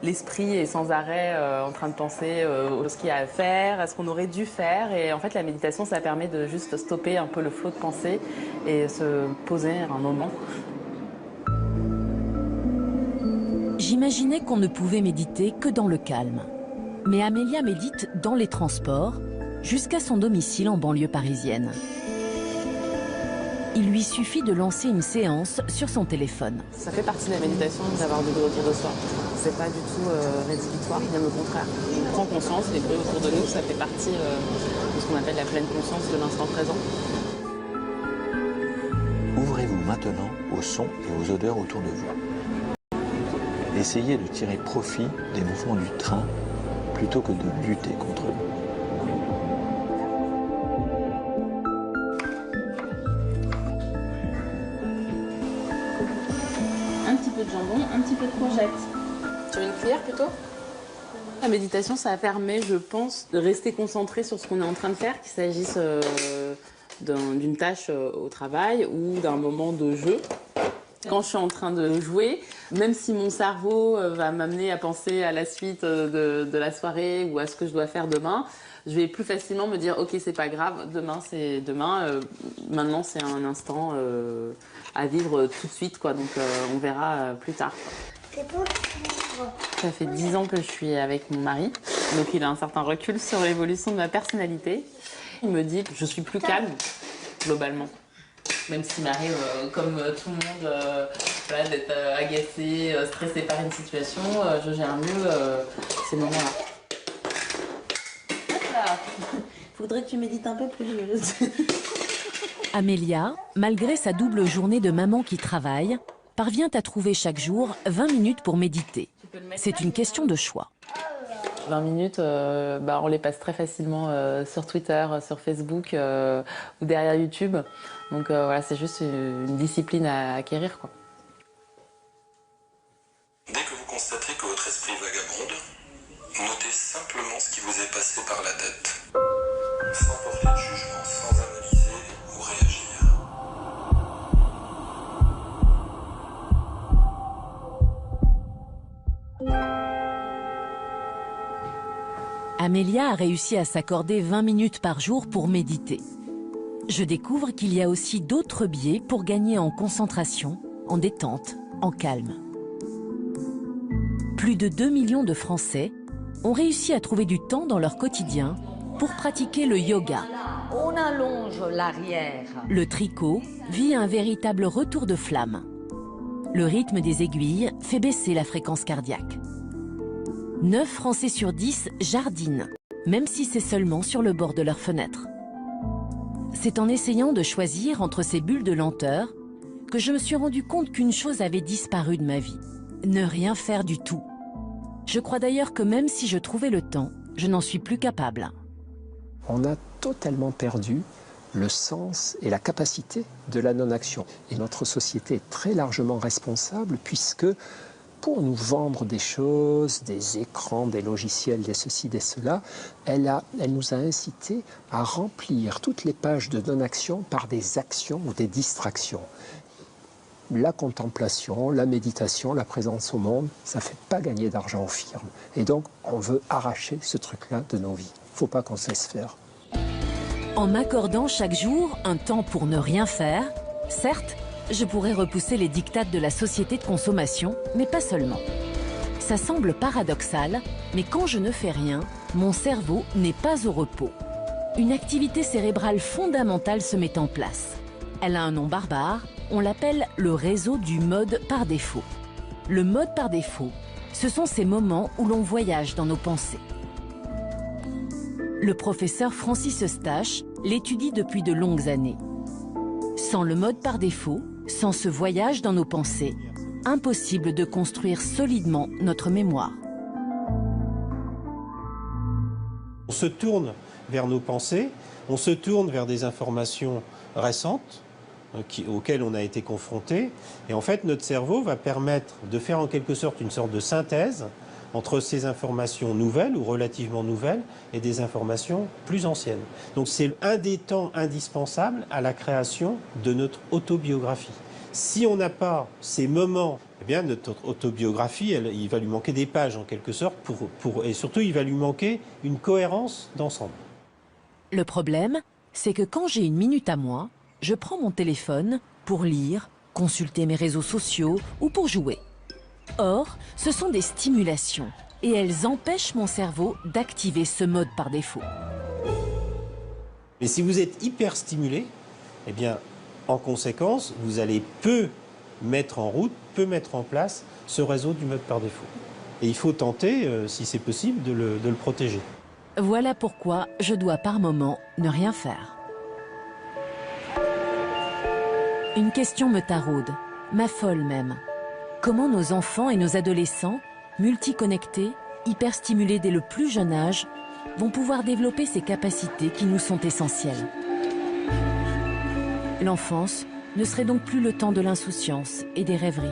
[SPEAKER 7] l'esprit est sans arrêt en train de penser à ce qu'il y a à faire, à ce qu'on aurait dû faire. Et en fait, la méditation, ça permet de juste stopper un peu le flot de pensée et se poser un moment.
[SPEAKER 1] J'imaginais qu'on ne pouvait méditer que dans le calme. Mais Amélia médite dans les transports, jusqu'à son domicile en banlieue parisienne. Il lui suffit de lancer une séance sur son téléphone.
[SPEAKER 7] Ça fait partie de la méditation d'avoir du bruit autour de soi. C'est pas du tout rédhibitoire, bien au contraire. On prend conscience des bruits autour de nous, ça fait partie de ce qu'on appelle la pleine conscience de l'instant présent.
[SPEAKER 9] Ouvrez-vous maintenant aux sons et aux odeurs autour de vous. Essayez de tirer profit des mouvements du train plutôt que de lutter contre eux.
[SPEAKER 7] Un petit peu de jambon, un petit peu de courgette. Tu veux une cuillère plutôt? La méditation, ça permet, je pense, de rester concentré sur ce qu'on est en train de faire, qu'il s'agisse d'une tâche au travail ou d'un moment de jeu. Quand je suis en train de jouer, même si mon cerveau va m'amener à penser à la suite de la soirée ou à ce que je dois faire demain, je vais plus facilement me dire « Ok, c'est pas grave, demain c'est demain, maintenant c'est un instant à vivre tout de suite, quoi. Donc on verra plus tard. » Ça fait 10 ans que je suis avec mon mari, donc il a un certain recul sur l'évolution de ma personnalité. Il me dit que je suis plus calme, globalement. Même s'il m'arrive, comme tout le monde, voilà, d'être agacé, stressé par une situation, je gère mieux ces moments-là. Faudrait que tu médites un peu plus.
[SPEAKER 1] Amélia, malgré sa double journée de maman qui travaille, parvient à trouver chaque jour 20 minutes pour méditer. C'est une question de choix.
[SPEAKER 7] 20 minutes, on les passe très facilement sur Twitter, sur Facebook ou derrière YouTube. Donc voilà, c'est juste une discipline à acquérir, quoi.
[SPEAKER 16] Dès que vous constaterez que votre esprit vagabonde, notez simplement ce qui vous est passé par la tête. Sans porter de jugement, sans analyser ou réagir.
[SPEAKER 1] Amélia a réussi à s'accorder 20 minutes par jour pour méditer. Je découvre qu'il y a aussi d'autres biais pour gagner en concentration, en détente, en calme. Plus de 2 millions de Français ont réussi à trouver du temps dans leur quotidien pour pratiquer le yoga.
[SPEAKER 23] On allonge l'arrière.
[SPEAKER 1] Le tricot vit un véritable retour de flamme. Le rythme des aiguilles fait baisser la fréquence cardiaque. 9 Français sur 10 jardinent, même si c'est seulement sur le bord de leur fenêtre. C'est en essayant de choisir entre ces bulles de lenteur que je me suis rendu compte qu'une chose avait disparu de ma vie. Ne rien faire du tout. Je crois d'ailleurs que même si je trouvais le temps, je n'en suis plus capable.
[SPEAKER 6] On a totalement perdu le sens et la capacité de la non-action. Et notre société est très largement responsable puisque pour nous vendre des choses, des écrans, des logiciels, des ceci, des cela, elle nous a incité à remplir toutes les pages de non-action par des actions ou des distractions. La contemplation, la méditation, la présence au monde, ça ne fait pas gagner d'argent aux firmes. Et donc, on veut arracher ce truc-là de nos vies. Il ne faut pas qu'on se laisse faire.
[SPEAKER 1] En m'accordant chaque jour un temps pour ne rien faire, certes, je pourrais repousser les dictates de la société de consommation, mais pas seulement. Ça semble paradoxal, mais quand je ne fais rien, mon cerveau n'est pas au repos. Une activité cérébrale fondamentale se met en place. Elle a un nom barbare, on l'appelle le réseau du mode par défaut. Le mode par défaut, ce sont ces moments où l'on voyage dans nos pensées. Le professeur Francis Eustache l'étudie depuis de longues années. Sans le mode par défaut, sans ce voyage dans nos pensées, impossible de construire solidement notre mémoire.
[SPEAKER 24] On se tourne vers nos pensées, on se tourne vers des informations récentes auxquelles on a été confronté. Et en fait, notre cerveau va permettre de faire en quelque sorte une sorte de synthèse entre ces informations nouvelles ou relativement nouvelles et des informations plus anciennes. Donc c'est un des temps indispensables à la création de notre autobiographie. Si on n'a pas ces moments, eh bien notre autobiographie, il va lui manquer des pages en quelque sorte, et surtout il va lui manquer une cohérence d'ensemble.
[SPEAKER 1] Le problème, c'est que quand j'ai une minute à moi, je prends mon téléphone pour lire, consulter mes réseaux sociaux ou pour jouer. Or, ce sont des stimulations et elles empêchent mon cerveau d'activer ce mode par défaut.
[SPEAKER 24] Mais si vous êtes hyper stimulé, eh bien, en conséquence, vous allez peu mettre en route, peu mettre en place ce réseau du mode par défaut. Et il faut tenter, si c'est possible, de le protéger.
[SPEAKER 1] Voilà pourquoi je dois par moment ne rien faire. Une question me taraude, m'affole même. Comment nos enfants et nos adolescents, multiconnectés, hyperstimulés dès le plus jeune âge, vont pouvoir développer ces capacités qui nous sont essentielles? L'enfance ne serait donc plus le temps de l'insouciance et des rêveries.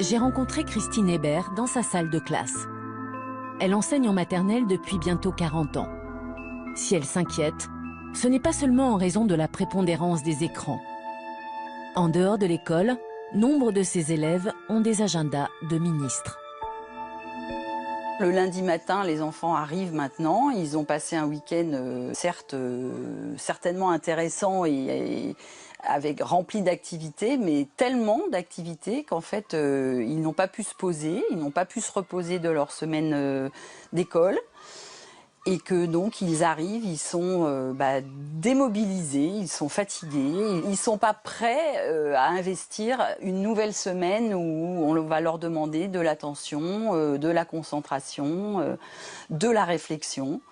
[SPEAKER 1] J'ai rencontré Christine Hébert dans sa salle de classe. Elle enseigne en maternelle depuis bientôt 40 ans. Si elle s'inquiète, ce n'est pas seulement en raison de la prépondérance des écrans. En dehors de l'école, nombre de ses élèves ont des agendas de ministres.
[SPEAKER 4] Le lundi matin, les enfants arrivent maintenant. Ils ont passé un week-end, certes, certainement intéressant et avec rempli d'activités, mais tellement d'activités qu'en fait, ils n'ont pas pu se poser, ils n'ont pas pu se reposer de leur semaine d'école. Et que donc ils arrivent, ils sont démobilisés, ils sont fatigués, ils ne sont pas prêts à investir une nouvelle semaine où on va leur demander de l'attention, de la concentration, de la réflexion.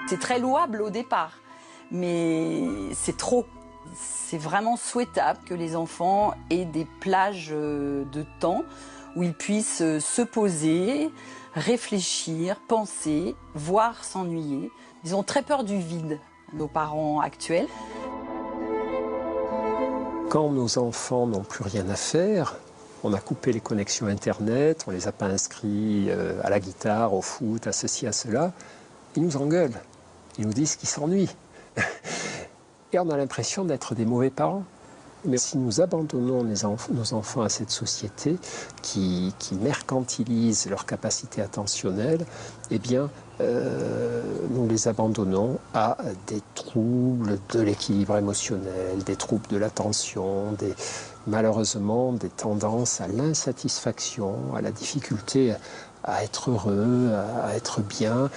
[SPEAKER 4] C'est très louable au départ, mais c'est trop. C'est vraiment souhaitable que les enfants aient des plages de temps où ils puissent se poser, réfléchir, penser, voire s'ennuyer. Ils ont très peur du vide, nos parents actuels.
[SPEAKER 6] Quand nos enfants n'ont plus rien à faire, on a coupé les connexions Internet, on ne les a pas inscrits à la guitare, au foot, à ceci, à cela, ils nous engueulent. Ils nous disent qu'ils s'ennuient. Et on a l'impression d'être des mauvais parents. Mais si nous abandonnons nos enfants à cette société qui mercantilise leur capacité attentionnelle, eh bien, nous les abandonnons à des troubles de l'équilibre émotionnel, des troubles de l'attention, malheureusement des tendances à l'insatisfaction, à la difficulté à être heureux, à être bien,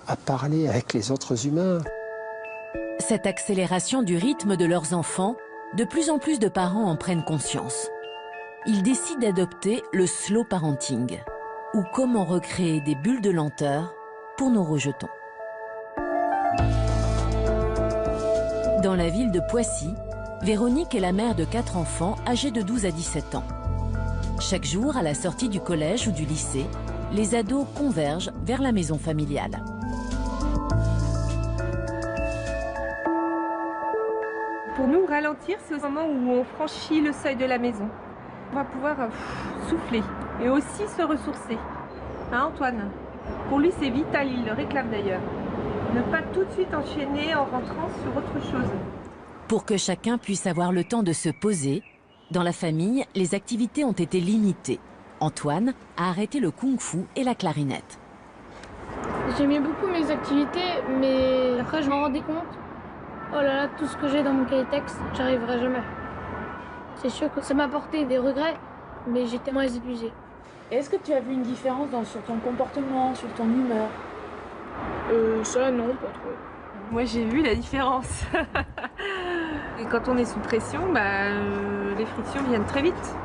[SPEAKER 6] à parler avec les autres humains.
[SPEAKER 1] Cette accélération du rythme de leurs enfants, de plus en plus de parents en prennent conscience. Ils décident d'adopter le slow parenting, ou comment recréer des bulles de lenteur pour nos rejetons. Dans la ville de Poissy, Véronique est la mère de 4 enfants âgés de 12 à 17 ans. Chaque jour, à la sortie du collège ou du lycée, les ados convergent vers la maison familiale.
[SPEAKER 18] Pour nous, ralentir, c'est au moment où on franchit le seuil de la maison. On va pouvoir souffler et aussi se ressourcer. Hein, Antoine? Pour lui, c'est vital, il le réclame d'ailleurs. Ne pas tout de suite enchaîner en rentrant sur autre chose.
[SPEAKER 1] Pour que chacun puisse avoir le temps de se poser, dans la famille, les activités ont été limitées. Antoine a arrêté le kung-fu et la clarinette.
[SPEAKER 8] J'aimais beaucoup mes activités, mais après je m'en rendais compte. Oh là là, tout ce que j'ai dans mon cahier texte, j'y arriverai jamais. C'est sûr que ça m'a apporté des regrets, mais j'étais moins épuisée.
[SPEAKER 10] Est-ce que tu as vu une différence sur ton comportement, sur ton humeur?
[SPEAKER 18] Ça non, pas trop. Moi j'ai vu la différence. Et quand on est sous pression, les frictions viennent très vite.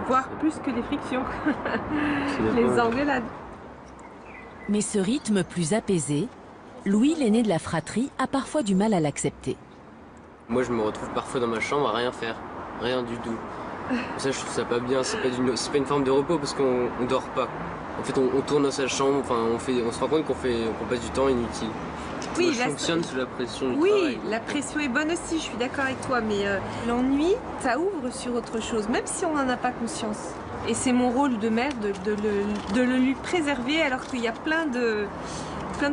[SPEAKER 18] Voire plus que les frictions. Les engueulades.
[SPEAKER 1] Mais ce rythme plus apaisé, Louis, l'aîné de la fratrie, a parfois du mal à l'accepter.
[SPEAKER 13] Moi, je me retrouve parfois dans ma chambre à rien faire, rien du tout. Ça, je trouve ça pas bien, c'est pas une forme de repos parce qu'on dort pas. En fait, on tourne dans sa chambre, enfin, on se rend compte qu'on passe du temps inutile.
[SPEAKER 18] Oui,
[SPEAKER 13] Moi, je fonctionne sous la pression du
[SPEAKER 18] oui,
[SPEAKER 13] travail.
[SPEAKER 18] la pression est bonne aussi, je suis d'accord avec toi, mais l'ennui, ça ouvre sur autre chose, même si on n'en a pas conscience. Et c'est mon rôle de mère de le lui préserver, alors qu'il y a plein de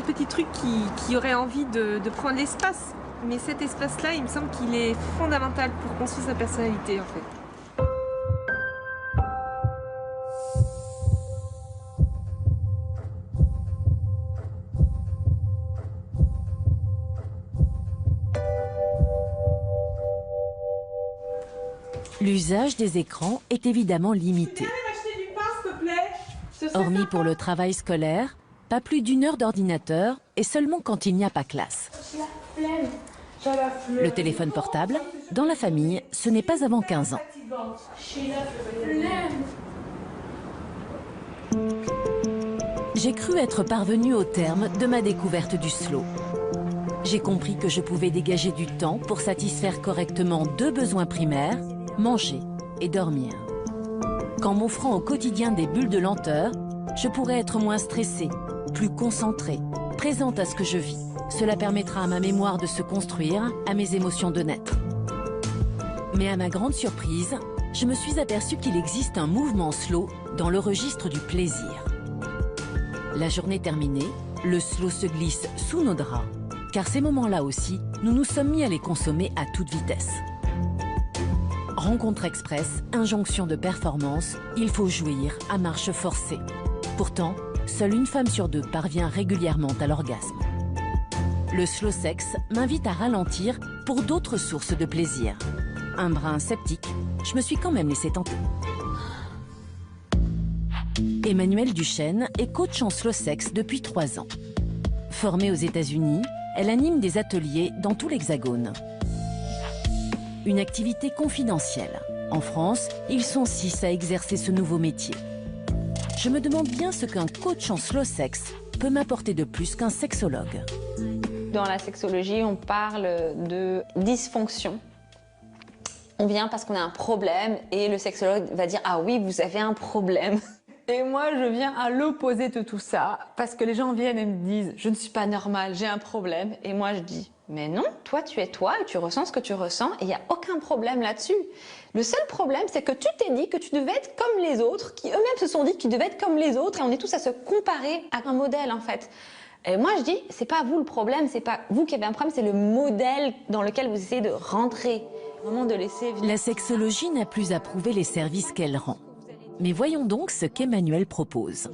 [SPEAKER 18] petits trucs qui auraient envie de prendre l'espace. Mais cet espace-là, il me semble qu'il est fondamental pour construire sa personnalité, en fait.
[SPEAKER 1] L'usage des écrans est évidemment limité. Hormis pour le travail scolaire, pas plus d'1 heure d'ordinateur et seulement quand il n'y a pas classe. Le téléphone portable, dans la famille, ce n'est pas avant 15 ans. J'ai cru être parvenue au terme de ma découverte du slow. J'ai compris que je pouvais dégager du temps pour satisfaire correctement 2 besoins primaires, manger et dormir. Qu'en m'offrant au quotidien des bulles de lenteur, je pourrais être moins stressée, plus concentrée, présente à ce que je vis. Cela permettra à ma mémoire de se construire, à mes émotions de naître. Mais à ma grande surprise, je me suis aperçue qu'il existe un mouvement slow dans le registre du plaisir. La journée terminée, le slow se glisse sous nos draps, car ces moments-là aussi, nous nous sommes mis à les consommer à toute vitesse. Rencontre express, injonction de performance, il faut jouir à marche forcée. Pourtant, seule une femme sur 2 parvient régulièrement à l'orgasme. Le slow sex m'invite à ralentir pour d'autres sources de plaisir. Un brin sceptique, je me suis quand même laissé tenter. Emmanuelle Duchesne est coach en slow sex depuis 3 ans. Formée aux États-Unis, elle anime des ateliers dans tout l'Hexagone. Une activité confidentielle. En France, ils sont 6 à exercer ce nouveau métier. Je me demande bien ce qu'un coach en slow sex peut m'apporter de plus qu'un sexologue.
[SPEAKER 2] Dans la sexologie, on parle de dysfonction. On vient parce qu'on a un problème et le sexologue va dire « Ah oui, vous avez un problème ». Et moi, je viens à l'opposé de tout ça parce que les gens viennent et me disent « Je ne suis pas normale, j'ai un problème ». Et moi, je dis « Mais non, toi, tu es toi et tu ressens ce que tu ressens et il n'y a aucun problème là-dessus. Le seul problème, c'est que tu t'es dit que tu devais être comme les autres, qui eux-mêmes se sont dit qu'ils devaient être comme les autres et on est tous à se comparer à un modèle en fait. Et moi, je dis, c'est pas vous le problème, c'est pas vous qui avez un problème, c'est le modèle dans lequel vous essayez de rentrer. Vraiment de laisser venir.
[SPEAKER 1] La sexologie n'a plus à prouver les services qu'elle rend. Mais voyons donc ce qu'Emmanuelle propose.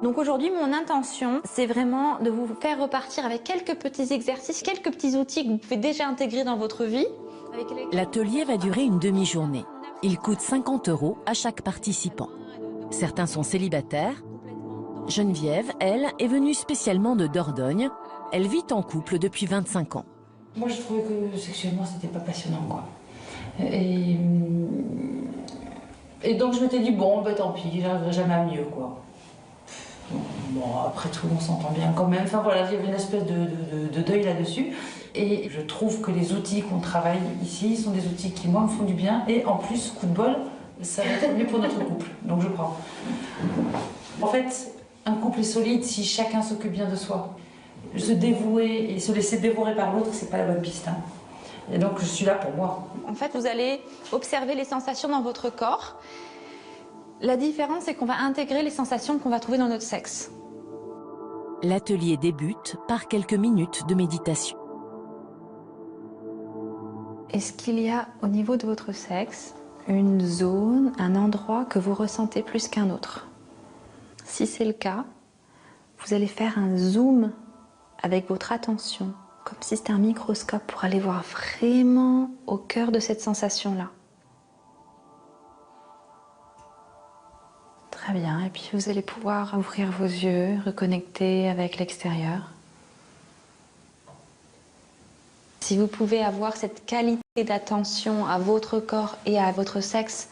[SPEAKER 2] Donc aujourd'hui, mon intention, c'est vraiment de vous faire repartir avec quelques petits exercices, quelques petits outils que vous pouvez déjà intégrer dans votre vie.
[SPEAKER 1] L'atelier va durer une demi-journée. Il coûte 50 € à chaque participant. Certains sont célibataires. Geneviève, elle, est venue spécialement de Dordogne. Elle vit en couple depuis 25 ans.
[SPEAKER 10] Moi, je trouvais que sexuellement, c'était pas passionnant, quoi. Et donc, je m'étais dit, bon, bah, tant pis, j'arriverai jamais à mieux, quoi. Bon, après tout, on s'entend bien quand même. Enfin, voilà, il y avait une espèce de deuil là-dessus. Et je trouve que les outils qu'on travaille ici sont des outils qui, moi, me font du bien. Et en plus, coup de bol, ça va être mieux pour notre couple. Donc, je prends. En fait, un couple est solide si chacun s'occupe bien de soi. Se dévouer et se laisser dévorer par l'autre, c'est pas la bonne piste. Hein. Et donc, je suis là pour moi.
[SPEAKER 2] En fait, vous allez observer les sensations dans votre corps. La différence, c'est qu'on va intégrer les sensations qu'on va trouver dans notre sexe.
[SPEAKER 1] L'atelier débute par quelques minutes de méditation.
[SPEAKER 2] Est-ce qu'il y a au niveau de votre sexe une zone, un endroit que vous ressentez plus qu'un autre? Si c'est le cas, vous allez faire un zoom avec votre attention, comme si c'était un microscope pour aller voir vraiment au cœur de cette sensation-là. Très bien, et puis vous allez pouvoir ouvrir vos yeux, reconnecter avec l'extérieur. Si vous pouvez avoir cette qualité d'attention à votre corps et à votre sexe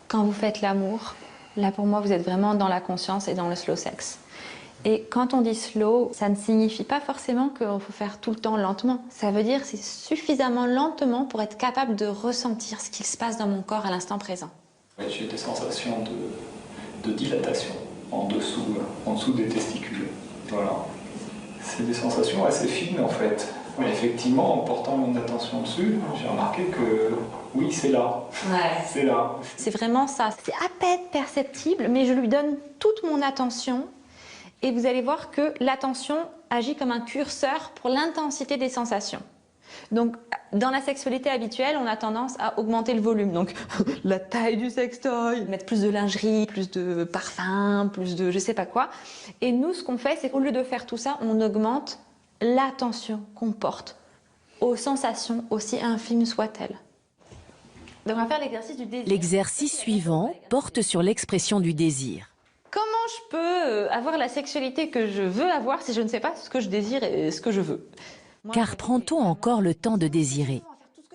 [SPEAKER 2] quand vous faites l'amour, là pour moi vous êtes vraiment dans la conscience et dans le slow sex. Et quand on dit slow, ça ne signifie pas forcément qu'il faut faire tout le temps lentement. Ça veut dire c'est suffisamment lentement pour être capable de ressentir ce qu'il se passe dans mon corps à l'instant présent.
[SPEAKER 11] J'ai des sensations de dilatation en dessous des testicules. Voilà. C'est des sensations assez fines en fait. Mais effectivement, en portant mon attention dessus, j'ai remarqué que oui, c'est là.
[SPEAKER 2] Ouais.
[SPEAKER 11] C'est là.
[SPEAKER 2] C'est vraiment ça. C'est à peine perceptible, mais je lui donne toute mon attention. Et vous allez voir que l'attention agit comme un curseur pour l'intensité des sensations. Donc, dans la sexualité habituelle, on a tendance à augmenter le volume. Donc, la taille du sextoy, mettre plus de lingerie, plus de parfum, plus de je sais pas quoi. Et nous, ce qu'on fait, c'est qu'au lieu de faire tout ça, on augmente l'attention qu'on porte aux sensations, aussi infimes soient-elles. Donc, on va faire l'exercice du désir.
[SPEAKER 1] L'exercice suivant porte sur l'expression du désir.
[SPEAKER 2] Comment je peux avoir la sexualité que je veux avoir si je ne sais pas ce que je désire et ce que je veux?
[SPEAKER 1] Car prend-on encore le temps de désirer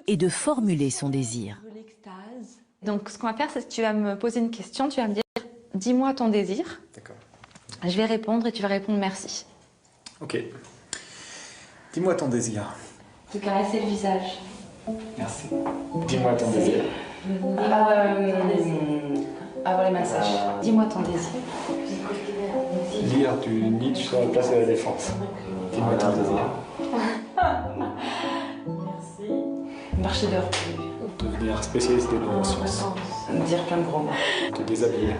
[SPEAKER 1] et de formuler son désir?
[SPEAKER 2] Donc ce qu'on va faire, c'est que tu vas me poser une question, tu vas me dire « dis-moi ton désir ».
[SPEAKER 11] D'accord.
[SPEAKER 2] Je vais répondre et tu vas répondre « merci ».
[SPEAKER 11] Ok. Dis-moi ton désir.
[SPEAKER 2] Te caresser le visage.
[SPEAKER 11] Merci. Dis-moi ton désir.
[SPEAKER 10] Avoir les massages.
[SPEAKER 2] Dis-moi ton désir.
[SPEAKER 11] Lire du Nietzsche sur la place de la Défense. Dis-moi ton désir.
[SPEAKER 10] Merci. Marcher dehors.
[SPEAKER 11] Devenir spécialiste des neurosciences.
[SPEAKER 10] Dire plein de gros mots.
[SPEAKER 11] Te déshabiller.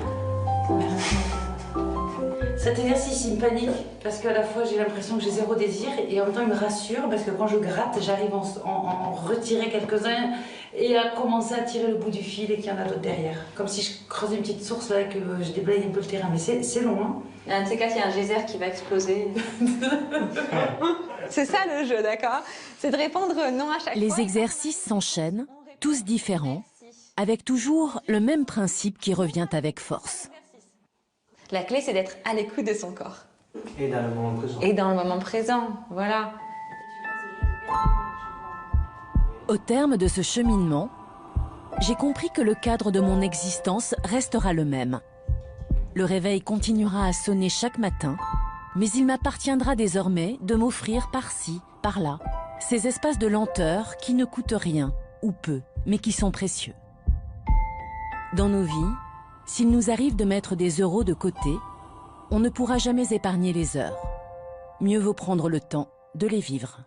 [SPEAKER 10] Cet exercice, il me panique parce qu'à la fois j'ai l'impression que j'ai zéro désir et en même temps il me rassure parce que quand je gratte, j'arrive à en retirer quelques-uns et à commencer à tirer le bout du fil et qu'il y en a d'autres derrière. Comme si je creusais une petite source là et que je déblaye un peu le terrain. Mais c'est long, hein.
[SPEAKER 2] Un de ces cas, il y a un geyser qui va exploser. C'est ça le jeu, d'accord? C'est de répondre non à chaque fois.
[SPEAKER 1] Les exercices s'enchaînent, tous différents, avec toujours le même principe qui revient avec force.
[SPEAKER 2] La clé, c'est d'être à l'écoute de son corps.
[SPEAKER 3] Et dans le moment présent.
[SPEAKER 2] Et dans le moment présent, voilà.
[SPEAKER 1] Au terme de ce cheminement, j'ai compris que le cadre de mon existence restera le même. Le réveil continuera à sonner chaque matin, mais il m'appartiendra désormais de m'offrir par-ci, par-là, ces espaces de lenteur qui ne coûtent rien, ou peu, mais qui sont précieux. Dans nos vies, s'il nous arrive de mettre des euros de côté, on ne pourra jamais épargner les heures. Mieux vaut prendre le temps de les vivre.